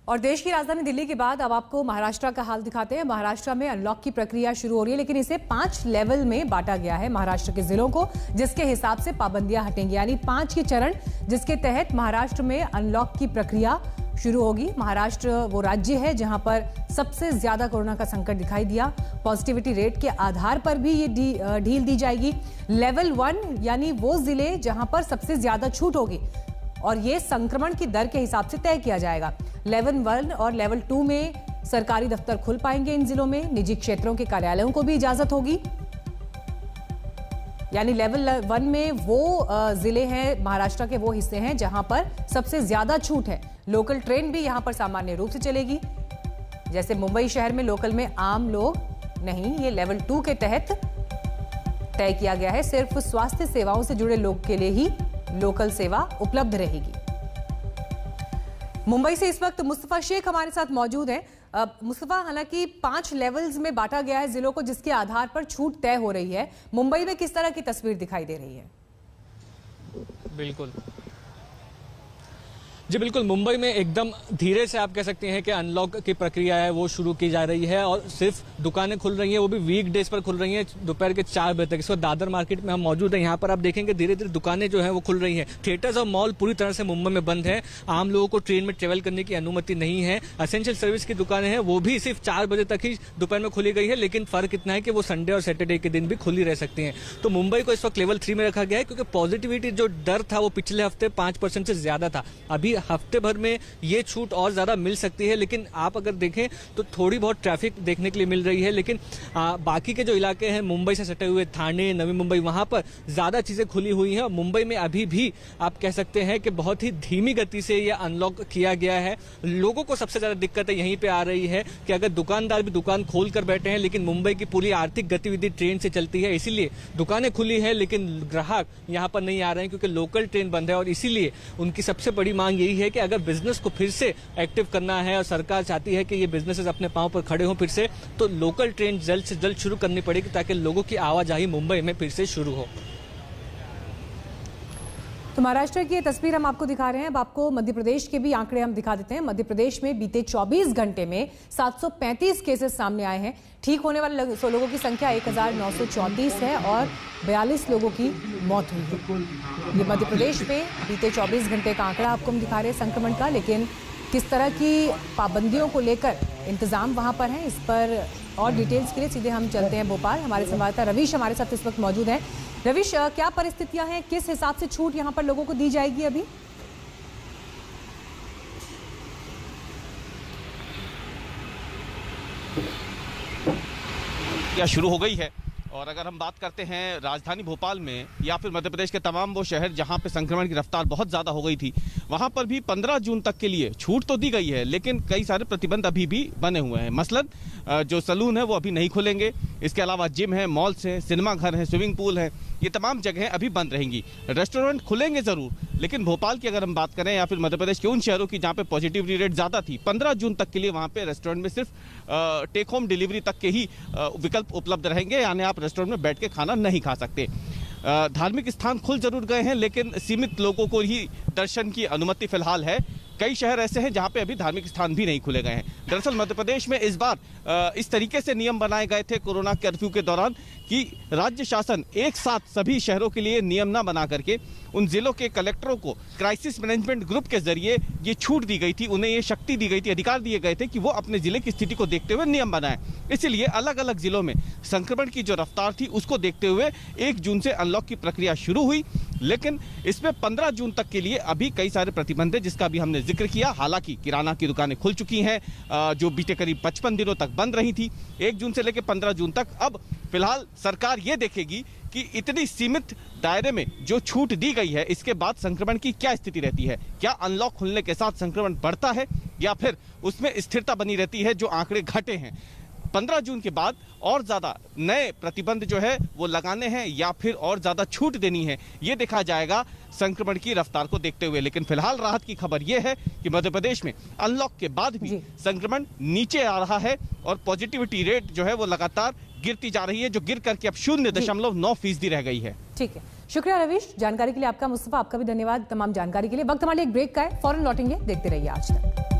और देश की राजधानी दिल्ली के बाद अब आपको महाराष्ट्र का हाल दिखाते हैं। महाराष्ट्र में अनलॉक की प्रक्रिया शुरू हो रही है, लेकिन इसे 5 लेवल में बांटा गया है महाराष्ट्र के जिलों को, जिसके हिसाब से पाबंदियां हटेंगी। यानी 5 के चरण जिसके तहत महाराष्ट्र में अनलॉक की प्रक्रिया शुरू होगी। महाराष्ट्र वो राज्य है जहां पर सबसे ज्यादा कोरोना का संकट दिखाई दिया। पॉजिटिविटी रेट के आधार पर भी ये ढील दी जाएगी। लेवल 1 यानी वो जिले जहां पर सबसे ज्यादा छूट होगी और ये संक्रमण की दर के हिसाब से तय किया जाएगा। लेवल 1 और लेवल 2 में सरकारी दफ्तर खुल पाएंगे इन जिलों में, निजी क्षेत्रों के कार्यालयों को भी इजाजत होगी। यानी लेवल 1 में वो जिले हैं, महाराष्ट्र के वो हिस्से हैं जहां पर सबसे ज्यादा छूट है। लोकल ट्रेन भी यहां पर सामान्य रूप से चलेगी। जैसे मुंबई शहर में लोकल में आम लोग नहीं, ये लेवल 2 के तहत तय किया गया है। सिर्फ स्वास्थ्य सेवाओं से जुड़े लोग के लिए ही लोकल सेवा उपलब्ध रहेगी। मुंबई से इस वक्त मुस्तफा शेख हमारे साथ मौजूद हैं। मुस्तफा, हालांकि 5 लेवल्स में बांटा गया है जिलों को, जिसके आधार पर छूट तय हो रही है। मुंबई में किस तरह की तस्वीर दिखाई दे रही है? बिल्कुल जी, बिल्कुल। मुंबई में एकदम धीरे से आप कह सकते हैं कि अनलॉक की प्रक्रिया है वो शुरू की जा रही है और सिर्फ दुकानें खुल रही हैं, वो भी वीक डेज पर खुल रही हैं दोपहर के 4 बजे तक। इस वक्त दादर मार्केट में हम मौजूद हैं। यहाँ पर आप देखेंगे धीरे धीरे दुकानें जो हैं वो खुल रही हैं। थिएटर्स और मॉल पूरी तरह से मुंबई में बंद है। आम लोगों को ट्रेन में ट्रेवल करने की अनुमति नहीं है। एसेंशियल सर्विस की दुकानें हैं वो भी सिर्फ 4 बजे तक ही दोपहर में खुली गई है, लेकिन फर्क इतना है कि वो संडे और सैटरडे के दिन भी खुली रह सकती हैं। तो मुंबई को इस वक्त लेवल 3 में रखा गया है क्योंकि पॉजिटिविटी जो डर था वो पिछले हफ्ते 5% से ज्यादा था। अभी हफ्ते भर में ये छूट और ज्यादा मिल सकती है, लेकिन आप अगर देखें तो थोड़ी बहुत ट्रैफिक देखने के लिए मिल रही है। लेकिन बाकी के जो इलाके हैं मुंबई से सटे हुए, थाने, नवी मुंबई, वहां पर ज्यादा चीजें खुली हुई हैं। और मुंबई में अभी भी आप कह सकते हैं कि बहुत ही धीमी गति से ये अनलॉक किया गया है। लोगों को सबसे ज्यादा दिक्कत यहीं पे आ रही है कि अगर दुकानदार भी दुकान खोल कर बैठे हैं, लेकिन मुंबई की पूरी आर्थिक गतिविधि ट्रेन से चलती है, इसीलिए दुकानें खुली है लेकिन ग्राहक यहाँ पर नहीं आ रहे हैं क्योंकि लोकल ट्रेन बंद है। और इसीलिए उनकी सबसे बड़ी मांग यही है कि अगर बिजनेस को फिर से एक्टिव करना है और सरकार चाहती है कि ये बिजनेसेस अपने पांव पर खड़े हों फिर से, तो लोकल ट्रेन जल्द से जल्द शुरू करनी पड़ेगी ताकि लोगों की आवाजाही मुंबई में फिर से शुरू हो। तो महाराष्ट्र की तस्वीर हम आपको दिखा रहे हैं। अब आपको मध्य प्रदेश के भी आंकड़े हम दिखा देते हैं। मध्य प्रदेश में बीते 24 घंटे में 735 केसेस सामने आए हैं। ठीक होने वाले लोगों की संख्या 1934 है और 42 लोगों की मौत हुई है। ये मध्य प्रदेश में बीते 24 घंटे का आंकड़ा आपको हम दिखा रहे हैं संक्रमण का। लेकिन किस तरह की पाबंदियों को लेकर इंतजाम वहां पर है, इस पर और डिटेल्स के लिए सीधे हम चलते हैं भोपाल। हमारे संवाददाता रवीश हमारे साथ इस वक्त मौजूद हैं। रवीश, क्या परिस्थितियां हैं, किस हिसाब से छूट यहां पर लोगों को दी जाएगी? अभी क्या शुरू हो गई है। और अगर हम बात करते हैं राजधानी भोपाल में या फिर मध्य प्रदेश के तमाम वो शहर जहां पे संक्रमण की रफ्तार बहुत ज़्यादा हो गई थी, वहां पर भी 15 जून तक के लिए छूट तो दी गई है, लेकिन कई सारे प्रतिबंध अभी भी बने हुए हैं। मसलन जो सलून है वो अभी नहीं खुलेंगे। इसके अलावा जिम है, मॉल्स हैं, सिनेमा घर हैं, स्विमिंग पूल हैं, ये तमाम जगहें अभी बंद रहेंगी। रेस्टोरेंट खुलेंगे ज़रूर, लेकिन भोपाल की अगर हम बात करें या फिर मध्य प्रदेश के उन शहरों की जहाँ पे पॉजिटिविटी रेट ज़्यादा थी, 15 जून तक के लिए वहाँ पे रेस्टोरेंट में सिर्फ टेक होम डिलीवरी तक के ही विकल्प उपलब्ध रहेंगे। यानी आप रेस्टोरेंट में बैठ के खाना नहीं खा सकते। धार्मिक स्थान खुल जरूर गए हैं, लेकिन सीमित लोगों को ही दर्शन की अनुमति फिलहाल है। कई शहर ऐसे हैं जहां पे अभी धार्मिक स्थान भी नहीं खुले गए हैं। दरअसल मध्य प्रदेश में इस बार इस तरीके से नियम बनाए गए थे कोरोना कर्फ्यू के दौरान कि राज्य शासन एक साथ सभी शहरों के लिए नियम ना बना करके उन जिलों के कलेक्टरों को क्राइसिस मैनेजमेंट ग्रुप के जरिए ये छूट दी गई थी, उन्हें ये शक्ति दी गई थी, अधिकार दिए गए थे कि वो अपने जिले की स्थिति को देखते हुए नियम बनाएं। इसलिए अलग अलग जिलों में संक्रमण की जो रफ्तार थी उसको देखते हुए 1 जून से अनलॉक की प्रक्रिया शुरू हुई, लेकिन इसमें 15 जून तक के लिए अभी कई सारे प्रतिबंध है जिसका भी हमने जिक्र किया। हालांकि किराना की दुकानें खुल चुकी हैं जो बीते करीब 55 दिनों तक बंद रही थी। 1 जून से लेकर 15 जून तक अब फिलहाल सरकार ये देखेगी कि इतनी सीमित दायरे में जो छूट दी गई है इसके बाद संक्रमण की क्या स्थिति रहती है। क्या अनलॉक खुलने के साथ संक्रमण बढ़ता है या फिर उसमें स्थिरता बनी रहती है जो आंकड़े घटे हैं। 15 जून के बाद और ज्यादा नए प्रतिबंध जो है वो लगाने हैं या फिर और ज्यादा छूट देनी है, ये देखा जाएगा संक्रमण की रफ्तार को देखते हुए। लेकिन फिलहाल राहत की खबर ये है कि मध्य प्रदेश में अनलॉक के बाद भी संक्रमण नीचे आ रहा है और पॉजिटिविटी रेट जो है वो लगातार गिरती जा रही है, जो गिर करके अब 0.9% रह गई है। ठीक है, शुक्रिया रवीश जानकारी के लिए आपका। मुस्तफा, आपका भी धन्यवाद तमाम जानकारी के लिए। वक्त हमारे एक ब्रेक का है, फौरन लौटेंगे, देखते रहिए आज तक।